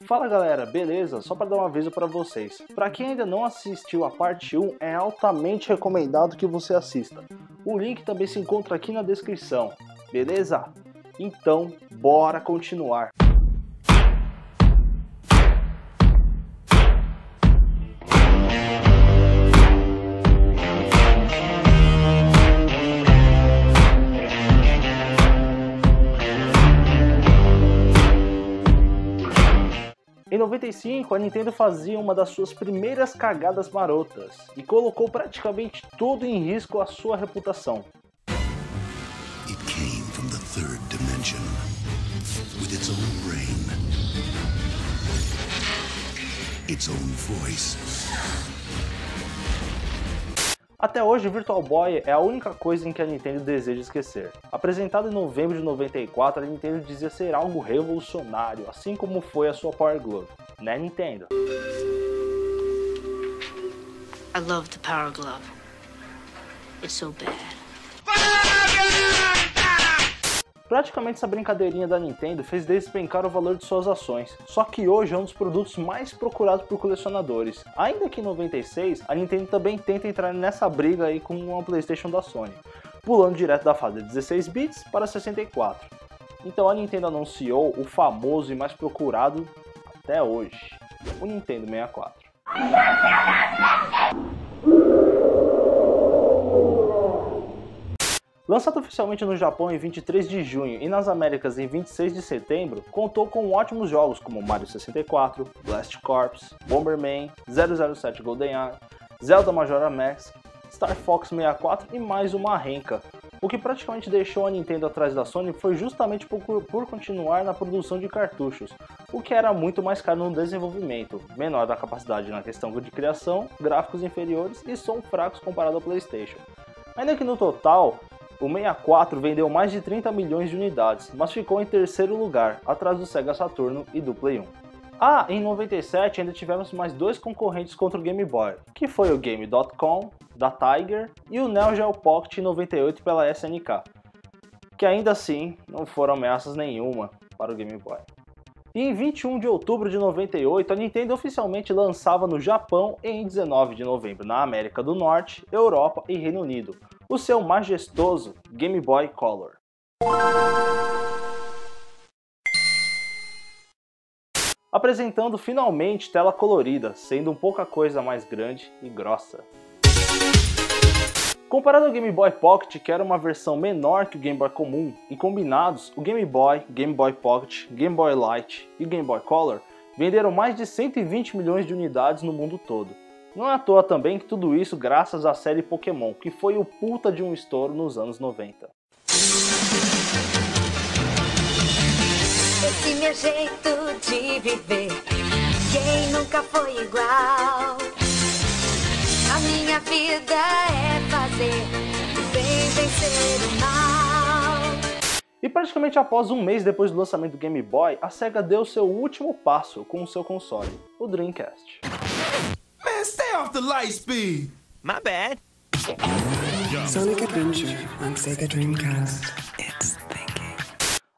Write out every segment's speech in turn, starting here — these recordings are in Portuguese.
Fala galera, beleza? Só para dar um aviso para vocês. Para quem ainda não assistiu a parte 1, é altamente recomendado que você assista. O link também se encontra aqui na descrição, beleza? Então, bora continuar. Em 95, a Nintendo fazia uma das suas primeiras cagadas marotas e colocou praticamente tudo em risco a sua reputação. It came from the third dimension with its own brain, its own voice. Até hoje, o Virtual Boy é a única coisa em que a Nintendo deseja esquecer. Apresentado em novembro de 94, a Nintendo dizia ser algo revolucionário, assim como foi a sua Power Glove. Né, Nintendo? I love the Power Glove. It's so bad. Praticamente essa brincadeirinha da Nintendo fez despencar o valor de suas ações, só que hoje é um dos produtos mais procurados por colecionadores. Ainda que em 96, a Nintendo também tenta entrar nessa briga aí com uma PlayStation da Sony, pulando direto da fase de 16 bits para 64. Então a Nintendo anunciou o famoso e mais procurado até hoje, o Nintendo 64. Lançado oficialmente no Japão em 23 de junho e nas Américas em 26 de setembro, contou com ótimos jogos como Mario 64, Blast Corps, Bomberman, 007 GoldenEye, Zelda Majora Mask, Star Fox 64 e mais uma renca. O que praticamente deixou a Nintendo atrás da Sony foi justamente por continuar na produção de cartuchos, o que era muito mais caro no desenvolvimento, menor da capacidade na questão de criação, gráficos inferiores e som fracos comparado ao PlayStation. Ainda que no total, o 64 vendeu mais de 30 milhões de unidades, mas ficou em terceiro lugar, atrás do Sega Saturno e do Play 1. Em 97 ainda tivemos mais dois concorrentes contra o Game Boy, que foi o Game.com, da Tiger, e o Neo Geo Pocket em 98 pela SNK, que ainda assim não foram ameaças nenhuma para o Game Boy. E em 21 de outubro de 98, a Nintendo oficialmente lançava no Japão e em 19 de novembro na América do Norte, Europa e Reino Unido, o seu majestoso Game Boy Color. Apresentando finalmente tela colorida, sendo um pouca coisa mais grande e grossa. Comparado ao Game Boy Pocket, que era uma versão menor que o Game Boy comum, e combinados, o Game Boy, Game Boy Pocket, Game Boy Light e Game Boy Color venderam mais de 120 milhões de unidades no mundo todo. Não é à toa também que tudo isso graças à série Pokémon, que foi o puta de um estouro nos anos 90. Esse meu jeito de viver, quem nunca foi igual? A minha vida é fazer o bem vencer o mal. E praticamente após um mês depois do lançamento do Game Boy, a Sega deu seu último passo com o seu console, o Dreamcast. Man, stay off the light speed. My bad. Sonic Adventure on Sega Dreamcast. It's thinking.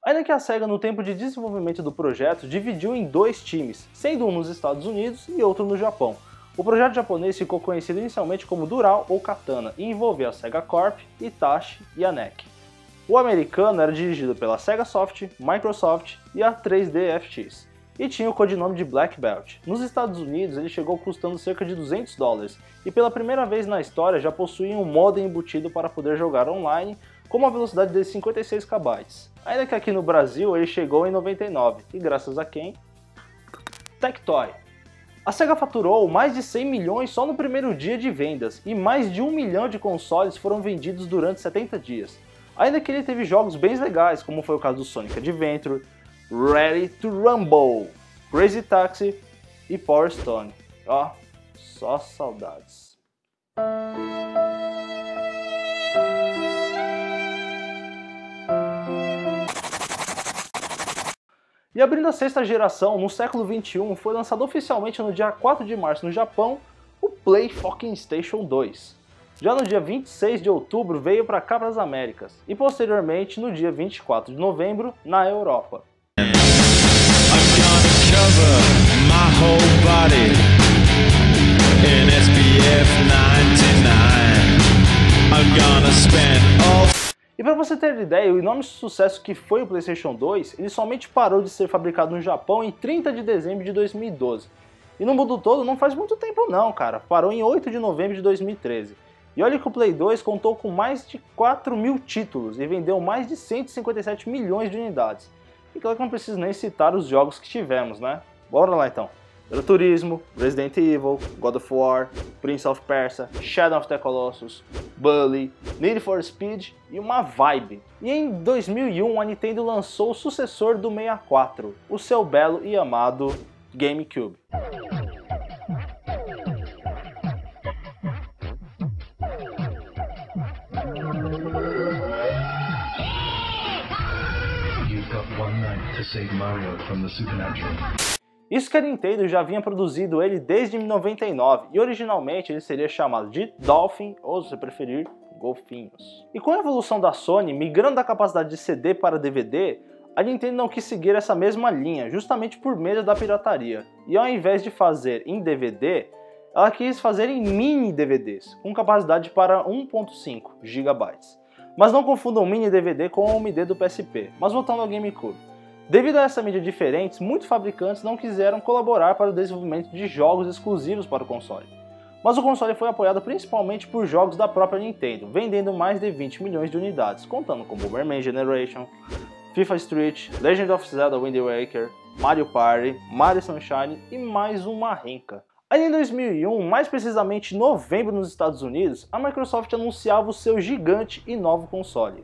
Ainda que a Sega no tempo de desenvolvimento do projeto dividiu em dois times, sendo um nos Estados Unidos e outro no Japão. O projeto japonês ficou conhecido inicialmente como Dural ou Katana e envolvia a Sega Corp, Hitachi e a NEC. O americano era dirigido pela Sega Soft, Microsoft e a 3D-FX, e tinha o codinome de Black Belt. Nos Estados Unidos ele chegou custando cerca de $200 e pela primeira vez na história já possuía um modem embutido para poder jogar online com uma velocidade de 56 KB. Ainda que aqui no Brasil ele chegou em 99 e graças a quem? Tectoy. A Sega faturou mais de 100 milhões só no primeiro dia de vendas e mais de 1 milhão de consoles foram vendidos durante 70 dias. Ainda que ele teve jogos bem legais, como foi o caso do Sonic Adventure, Ready to Rumble, Crazy Taxi e Power Stone. Ó, só saudades. E abrindo a sexta geração, no século XXI, foi lançado oficialmente no dia 4 de março no Japão, o PlayStation 2. Já no dia 26 de outubro veio para cá para as Américas, e posteriormente no dia 24 de novembro na Europa. E para você ter ideia, o enorme sucesso que foi o PlayStation 2, ele somente parou de ser fabricado no Japão em 30 de dezembro de 2012. E no mundo todo não faz muito tempo não, cara, parou em 8 de novembro de 2013. E olha que o Play 2 contou com mais de 4.000 títulos e vendeu mais de 157 milhões de unidades. E claro que não preciso nem citar os jogos que tivemos, né? Bora lá então. Gran Turismo, Resident Evil, God of War, Prince of Persia, Shadow of the Colossus, Bully, Need for Speed e uma Vibe. E em 2001 a Nintendo lançou o sucessor do 64, o seu belo e amado GameCube. You've got one night to save Mario from the supernatural. Isso que a Nintendo já vinha produzido ele desde 99 e originalmente ele seria chamado de Dolphin, ou se você preferir, Golfinhos. E com a evolução da Sony migrando da capacidade de CD para DVD, a Nintendo não quis seguir essa mesma linha, justamente por medo da pirataria. E ao invés de fazer em DVD, ela quis fazer em mini DVDs, com capacidade para 1.5 GB. Mas não confundam mini DVD com o MD do PSP, mas voltando ao GameCube. Devido a essa mídia diferente, muitos fabricantes não quiseram colaborar para o desenvolvimento de jogos exclusivos para o console. Mas o console foi apoiado principalmente por jogos da própria Nintendo, vendendo mais de 20 milhões de unidades, contando com Bomberman Generation, FIFA Street, Legend of Zelda Wind Waker, Mario Party, Mario Sunshine e mais uma renca. Aí em 2001, mais precisamente em novembro nos Estados Unidos, a Microsoft anunciava o seu gigante e novo console.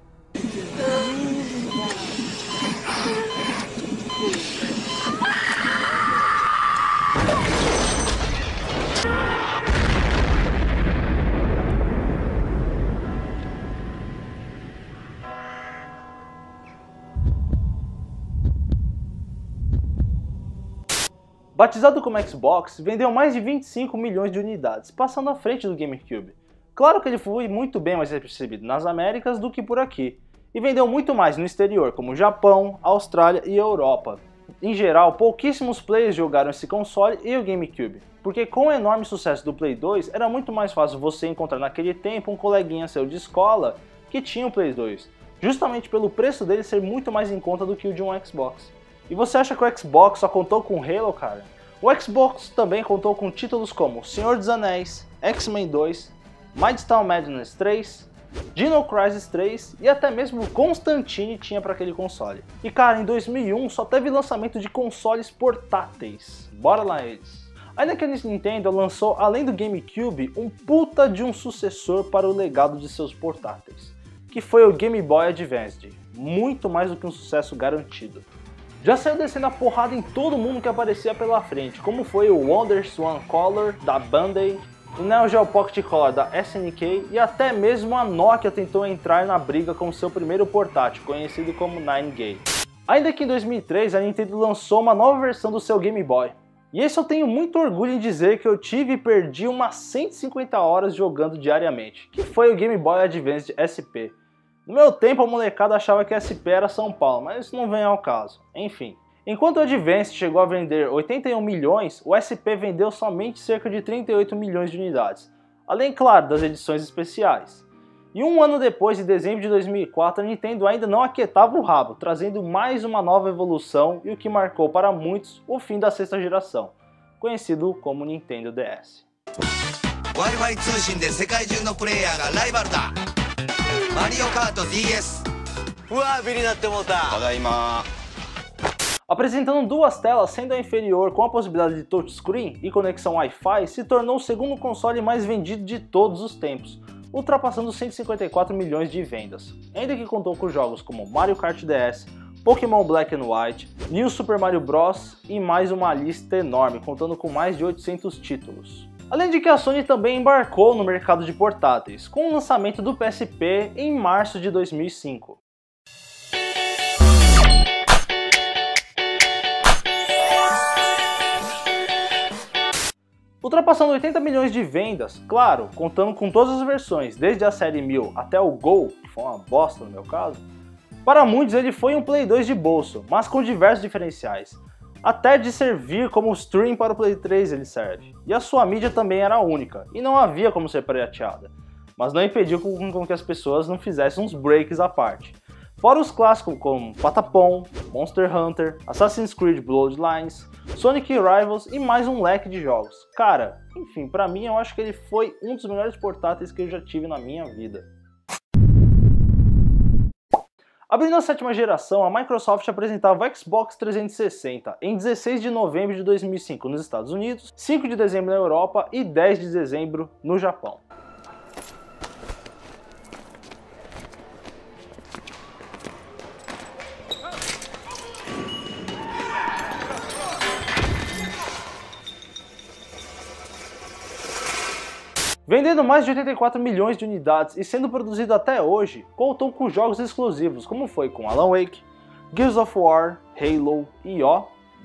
Batizado como Xbox, vendeu mais de 25 milhões de unidades, passando à frente do GameCube. Claro que ele foi muito bem mais recebido nas Américas do que por aqui, e vendeu muito mais no exterior, como Japão, Austrália e Europa. Em geral, pouquíssimos players jogaram esse console e o GameCube, porque com o enorme sucesso do Play 2, era muito mais fácil você encontrar naquele tempo um coleguinha seu de escola que tinha o Play 2, justamente pelo preço dele ser muito mais em conta do que o de um Xbox. E você acha que o Xbox só contou com Halo, cara? O Xbox também contou com títulos como Senhor dos Anéis, X-Men 2, Midtown Madness 3, Dino Crisis 3 e até mesmo Constantine tinha para aquele console. E cara, em 2001 só teve lançamento de consoles portáteis. Bora lá eles. Ainda que a Nintendo lançou, além do GameCube, um puta de um sucessor para o legado de seus portáteis, que foi o Game Boy Advance, muito mais do que um sucesso garantido. Já saiu descendo a porrada em todo mundo que aparecia pela frente, como foi o WonderSwan Color da Bandai, o Neo Geo Pocket Color da SNK e até mesmo a Nokia tentou entrar na briga com seu primeiro portátil, conhecido como 9Gage. Ainda que em 2003 a Nintendo lançou uma nova versão do seu Game Boy. E esse eu tenho muito orgulho em dizer que eu tive e perdi umas 150 horas jogando diariamente, que foi o Game Boy Advance SP. No meu tempo a molecada achava que SP era São Paulo, mas isso não vem ao caso. Enfim. Enquanto o Advance chegou a vender 81 milhões, o SP vendeu somente cerca de 38 milhões de unidades, além, claro, das edições especiais. E um ano depois, em dezembro de 2004, a Nintendo ainda não aquietava o rabo, trazendo mais uma nova evolução e o que marcou para muitos o fim da sexta geração, conhecido como Nintendo DS. Wi-Fi 通信で世界中のプレイヤーがライバルだ。マリオカート DS。うわ、ビリになってもうた。ただいま。Apresentando duas telas, sendo a inferior com a possibilidade de touchscreen e conexão Wi-Fi, se tornou o segundo console mais vendido de todos os tempos, ultrapassando 154 milhões de vendas, ainda que contou com jogos como Mario Kart DS, Pokémon Black and White, New Super Mario Bros. E mais uma lista enorme, contando com mais de 800 títulos. Além de que a Sony também embarcou no mercado de portáteis, com o lançamento do PSP em março de 2005. Ultrapassando 80 milhões de vendas, claro, contando com todas as versões, desde a série 1000 até o Go, que foi uma bosta no meu caso, para muitos ele foi um Play 2 de bolso, mas com diversos diferenciais. Até de servir como stream para o Play 3 ele serve, e a sua mídia também era única, e não havia como ser pirateada. mas não impediu com que as pessoas não fizessem uns breaks à parte. Fora os clássicos como Patapom, Monster Hunter, Assassin's Creed Bloodlines, Sonic Rivals e mais um leque de jogos. Cara, enfim, pra mim eu acho que ele foi um dos melhores portáteis que eu já tive na minha vida. Abrindo a 7ª geração, a Microsoft apresentava o Xbox 360 em 16 de novembro de 2005 nos Estados Unidos, 5 de dezembro na Europa e 10 de dezembro no Japão. Vendendo mais de 84 milhões de unidades e sendo produzido até hoje, contou com jogos exclusivos, como foi com Alan Wake, Gears of War, Halo e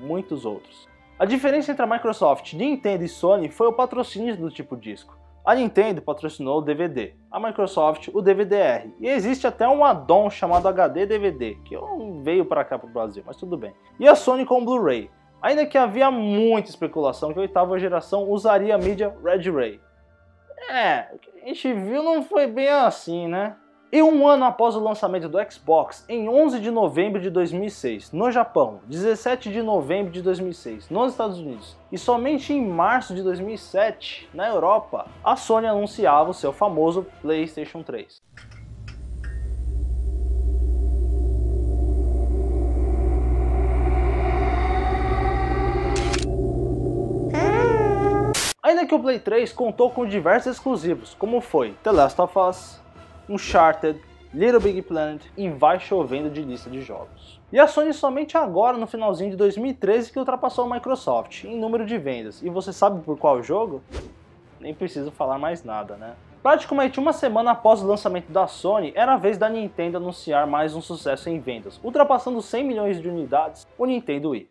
muitos outros. A diferença entre a Microsoft, Nintendo e Sony foi o patrocínio do tipo disco. A Nintendo patrocinou o DVD, a Microsoft o DVD-R, e existe até um add-on chamado HD-DVD, que não veio para cá para o Brasil, mas tudo bem. E a Sony com o Blu-ray, ainda que havia muita especulação que a 8ª geração usaria a mídia Red Ray. O que a gente viu não foi bem assim, né? E um ano após o lançamento do Xbox, em 11 de novembro de 2006, no Japão, 17 de novembro de 2006, nos Estados Unidos, e somente em março de 2007, na Europa, a Sony anunciava o seu famoso PlayStation 3. Ainda que o Play 3 contou com diversos exclusivos, como foi The Last of Us, Uncharted, Little Big Planet e vai chovendo de lista de jogos. E a Sony somente agora, no finalzinho de 2013, que ultrapassou a Microsoft em número de vendas. E você sabe por qual jogo? Nem preciso falar mais nada, né? Praticamente uma semana após o lançamento da Sony, era a vez da Nintendo anunciar mais um sucesso em vendas, ultrapassando 100 milhões de unidades, o Nintendo Wii.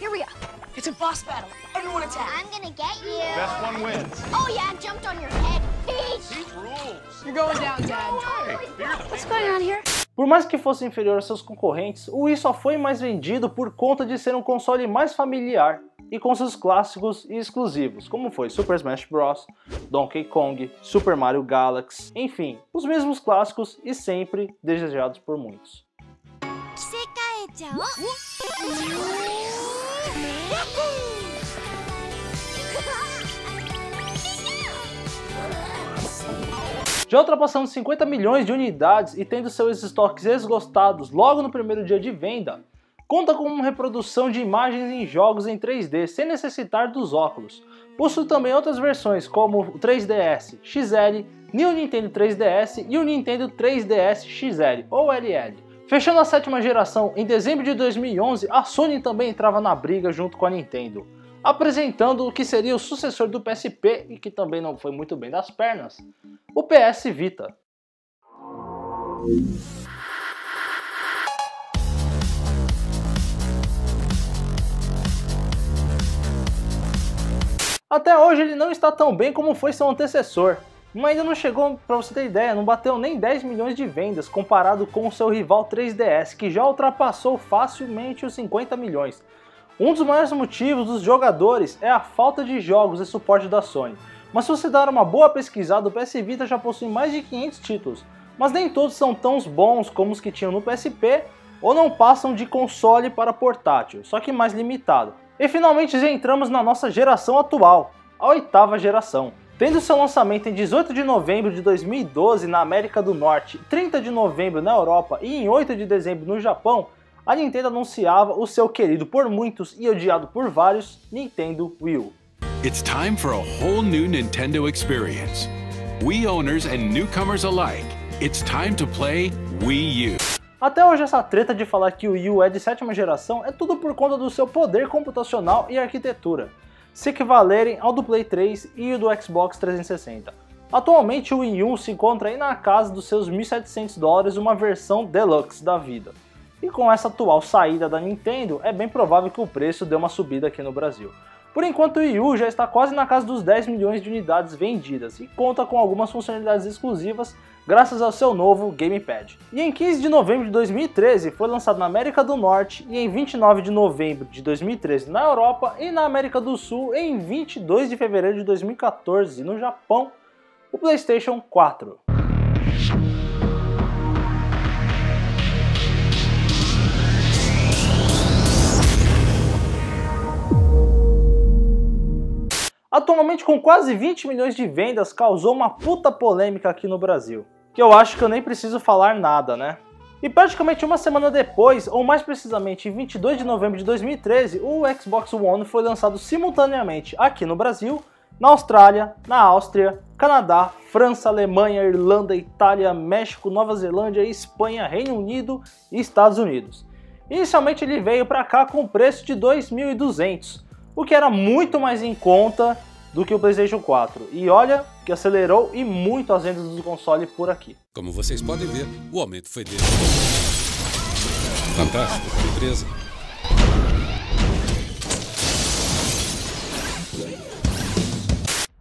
Here we are. It's a boss battle. Everyone attack. I'm gonna get you. Best one wins. Oh yeah, I jumped on your head. Peach! These rules. You're going down, Dad. What's going on here? Por mais que fosse inferior aos seus concorrentes, o Wii só foi mais vendido por conta de ser um console mais familiar e com seus clássicos e exclusivos, como foi Super Smash Bros, Donkey Kong, Super Mario Galaxy, enfim, os mesmos clássicos e sempre desejados por muitos. Já ultrapassando 50 milhões de unidades e tendo seus estoques esgotados logo no primeiro dia de venda, conta com uma reprodução de imagens em jogos em 3D sem necessitar dos óculos. Possui também outras versões como o 3DS XL, New Nintendo 3DS e o Nintendo 3DS XL ou LL. Fechando a 7ª geração, em dezembro de 2011, a Sony também entrava na briga junto com a Nintendo, apresentando o que seria o sucessor do PSP e que também não foi muito bem das pernas, o PS Vita. Até hoje ele não está tão bem como foi seu antecessor, mas ainda não chegou, pra você ter ideia, não bateu nem 10 milhões de vendas comparado com o seu rival 3DS, que já ultrapassou facilmente os 50 milhões. Um dos maiores motivos dos jogadores é a falta de jogos e suporte da Sony, mas se você dar uma boa pesquisada, o PS Vita já possui mais de 500 títulos, mas nem todos são tão bons como os que tinham no PSP, ou não passam de console para portátil, só que mais limitado. E finalmente já entramos na nossa geração atual, a 8ª geração. Tendo seu lançamento em 18 de novembro de 2012 na América do Norte, 30 de novembro na Europa e em 8 de dezembro no Japão, a Nintendo anunciava o seu querido por muitos e odiado por vários Nintendo Wii U. It's time for a whole new Nintendo experience. Wii owners and newcomers alike, it's time to play Wii U. Até hoje essa treta de falar que o Wii U é de 7ª geração é tudo por conta do seu poder computacional e arquitetura, se equivalerem ao do Play 3 e o do Xbox 360. Atualmente o Wii U se encontra aí na casa dos seus $1.700, uma versão deluxe da vida. E com essa atual saída da Nintendo, é bem provável que o preço dê uma subida aqui no Brasil. Por enquanto o Wii U já está quase na casa dos 10 milhões de unidades vendidas e conta com algumas funcionalidades exclusivas graças ao seu novo Gamepad. E em 15 de novembro de 2013 foi lançado na América do Norte e em 29 de novembro de 2013 na Europa e na América do Sul em 22 de fevereiro de 2014 no Japão, o PlayStation 4. Atualmente, com quase 20 milhões de vendas, causou uma puta polêmica aqui no Brasil, que eu acho que eu nem preciso falar nada, né? E praticamente uma semana depois, ou mais precisamente em 22 de novembro de 2013, o Xbox One foi lançado simultaneamente aqui no Brasil, na Austrália, na Áustria, Canadá, França, Alemanha, Irlanda, Itália, México, Nova Zelândia, Espanha, Reino Unido e Estados Unidos. Inicialmente ele veio para cá com o preço de 2.200, o que era muito mais em conta do que o PlayStation 4. E olha que acelerou e muito as vendas do console por aqui. Como vocês podem ver, o aumento foi dele. Fantástico, surpresa.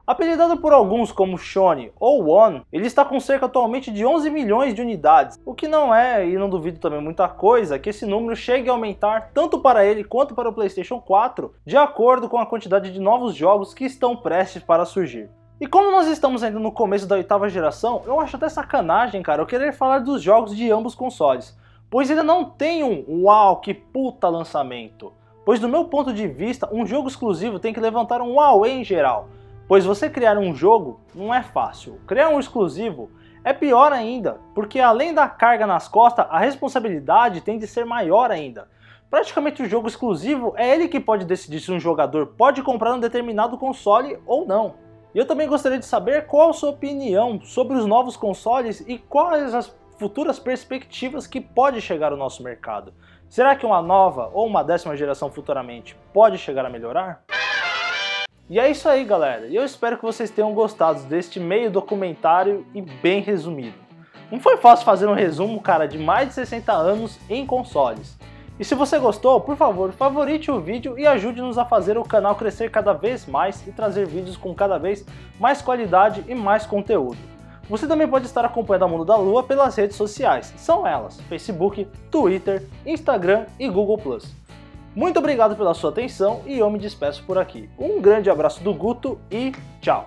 Apelidado por alguns como Shone ou One, ele está com cerca atualmente de 11 milhões de unidades, o que não é, e não duvido também muita coisa, que esse número chegue a aumentar tanto para ele quanto para o PlayStation 4, de acordo com a quantidade de novos jogos que estão prestes para surgir. E como nós estamos ainda no começo da 8ª geração, eu acho até sacanagem, cara, eu querer falar dos jogos de ambos consoles, pois ele não tem um uau, que puta lançamento. Pois do meu ponto de vista, um jogo exclusivo tem que levantar um uau em geral. Pois você criar um jogo não é fácil, criar um exclusivo é pior ainda, porque além da carga nas costas, a responsabilidade tem de ser maior ainda. Praticamente o jogo exclusivo é ele que pode decidir se um jogador pode comprar um determinado console ou não. E eu também gostaria de saber qual a sua opinião sobre os novos consoles e quais as futuras perspectivas que pode chegar ao nosso mercado. Será que uma nova ou uma 10ª geração futuramente pode chegar a melhorar? E é isso aí, galera, e eu espero que vocês tenham gostado deste meio documentário e bem resumido. Não foi fácil fazer um resumo, cara, de mais de 60 anos em consoles. E se você gostou, por favor, favorite o vídeo e ajude-nos a fazer o canal crescer cada vez mais e trazer vídeos com cada vez mais qualidade e mais conteúdo. Você também pode estar acompanhando a Mundo da Lua pelas redes sociais, são elas, Facebook, Twitter, Instagram e Google+. Muito obrigado pela sua atenção e eu me despeço por aqui. Um grande abraço do Guto e tchau!